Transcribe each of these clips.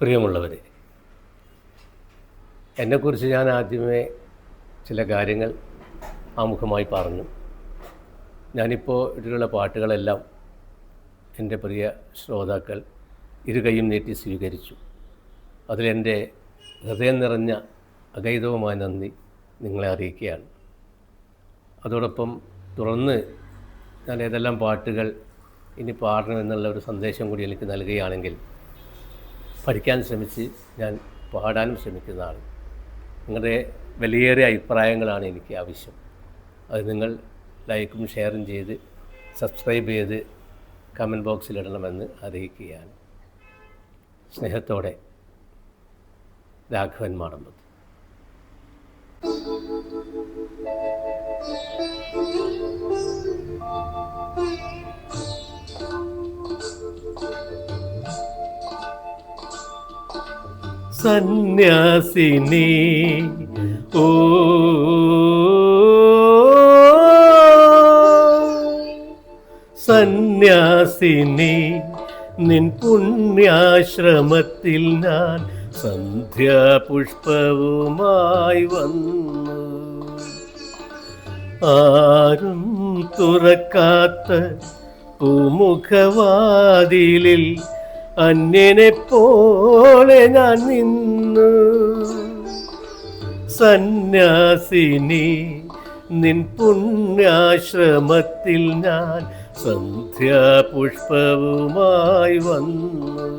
പ്രിയമുള്ളവരെ, എന്നെക്കുറിച്ച് ഞാൻ ആദ്യമേ ചില കാര്യങ്ങൾ ആമുഖമായി പറഞ്ഞു. ഞാനിപ്പോൾ ഇതിലുള്ള പാട്ടുകളെല്ലാം എൻ്റെ പ്രിയ ശ്രോതാക്കൾ ഇരുകൈയും നീട്ടി സ്വീകരിച്ചു. അതിലെൻ്റെ ഹൃദയം നിറഞ്ഞ അഗൈതവുമായ നന്ദി നിങ്ങളെ അറിയിക്കുകയാണ്. അതോടൊപ്പം തുടർന്ന് ഞാൻ ഏതെല്ലാം പാട്ടുകൾ ഇനി പാടണമെന്നുള്ള ഒരു സന്ദേശം കൂടി എനിക്ക് നൽകുകയാണെങ്കിൽ പഠിക്കാൻ ശ്രമിച്ച് ഞാൻ പാടാനും ശ്രമിക്കുന്നതാണ്. നിങ്ങളുടെ വിലയേറിയ അഭിപ്രായങ്ങളാണ് എനിക്ക് ആവശ്യം. അത് നിങ്ങൾ ലൈക്കും ഷെയറും ചെയ്ത് സബ്സ്ക്രൈബ് ചെയ്ത് കമൻറ്റ് ബോക്സിലിടണമെന്ന് അറിയിക്കുകയാണ്. സ്നേഹത്തോടെ, രാഘവൻ മാടമ്പത്ത്. സന്യാസിനി ഓ സന്യാസിനി, നിൻ പുണ്യാശ്രമത്തിൽ ഞാൻ സന്ധ്യാപുഷ്പവുമായി വന്നു. ആരും തുറക്കാത്ത പൂമുഖവാതിലിൽ അന്യനെ പോലെ ഞാൻ നിന്നു. സന്യാസിനി, നിൻ പുണ്യാശ്രമത്തിൽ ഞാൻ സന്ധ്യാപുഷ്പവുമായി വന്നു.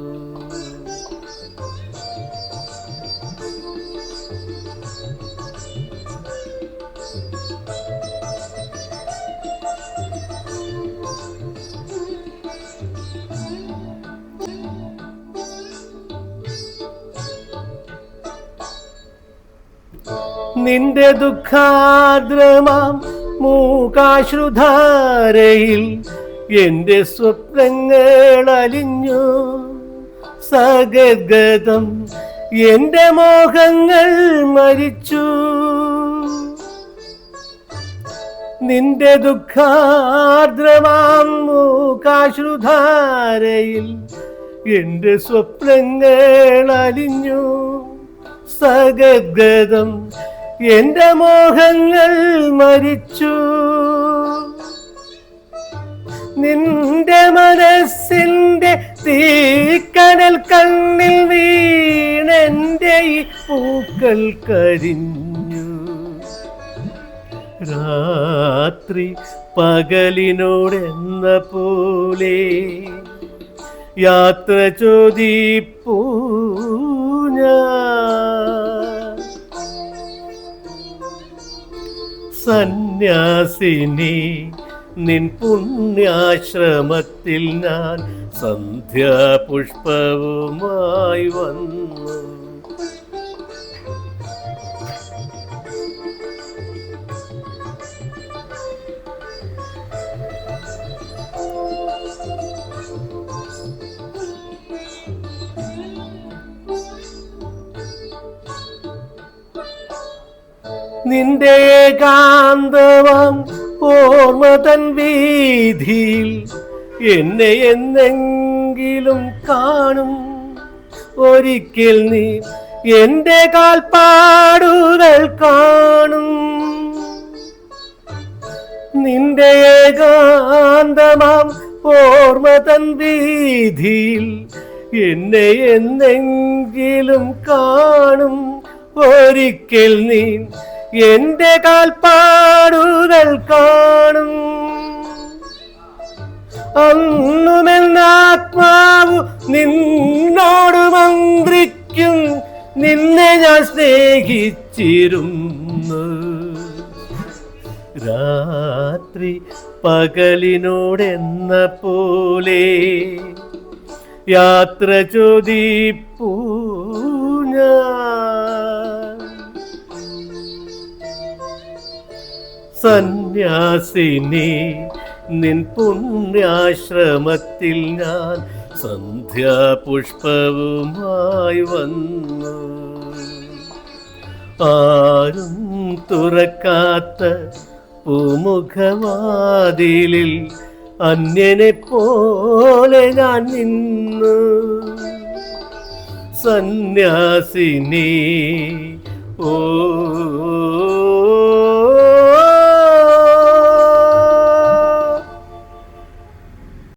നിന്റെ ദുഃഖാദ്രമാം മൂകാശ്രുധാരയിൽ എൻ്റെ സ്വപ്നങ്ങൾ അലിഞ്ഞു. സഗദ്ഗതം എൻ്റെ മോഹങ്ങൾ മരിച്ചു. നിന്റെ ദുഃഖാർദ്രമാം മൂകാശ്രുധാരയിൽ എൻ്റെ സ്വപ്നങ്ങൾ അലിഞ്ഞു. സഗദ്ഗതം എൻ്റെ മോഹങ്ങൾ മരിച്ചു. നിന്റെ മനസ്സിൻ്റെ തീക്കനൽ കണ്ണിൽ വീണെൻ്റെ ഈ പൂക്കൾ കരിഞ്ഞു. രാത്രി പകലിനോടെന്ന പോലെ യാത്ര ചോദിപ്പൂ ഞാൻ. സന്യാസിനി, നിൻ പുണ്യാശ്രമത്തിൽ ഞാൻ സന്ധ്യാപുഷ്പവുമായി വന്നു. നിന്റെ ഏകാന്തമാം ഓർമ്മ തൻ വീതിയിൽ എന്നെ എന്നെങ്കിലും കാണും. ഒരിക്കൽ നീ എൻ്റെ കാൽപ്പാടുകൾ കാണും. നിന്റെ ഏകാന്തമാം ഓർമ്മ തൻ വീതിയിൽ എന്നെ എന്നെങ്കിലും കാണും. ഒരിക്കൽ നീ എൻ്റെ കാൽപ്പാടുകൾ കാണും. അന്നുമെന്നാത്മാവു നിന്നോട് മന്ത്രിക്കും. നിന്നെ ഞാൻ സ്നേഹിച്ചിരുന്നു. രാത്രി പകലിനോടെന്ന പോലെ യാത്ര ചോദിപ്പൂ ഞാൻ. സന്യാസിനി, നിൻ പുണ്യാശ്രമത്തിൽ ഞാൻ സന്ധ്യാപുഷ്പവുമായി വന്നു. ആരും തുറക്കാത്ത പൂമുഖവാതിലിൽ അന്യനെ പോലെ ഞാൻ നിന്നു. സന്യാസിനി ഓ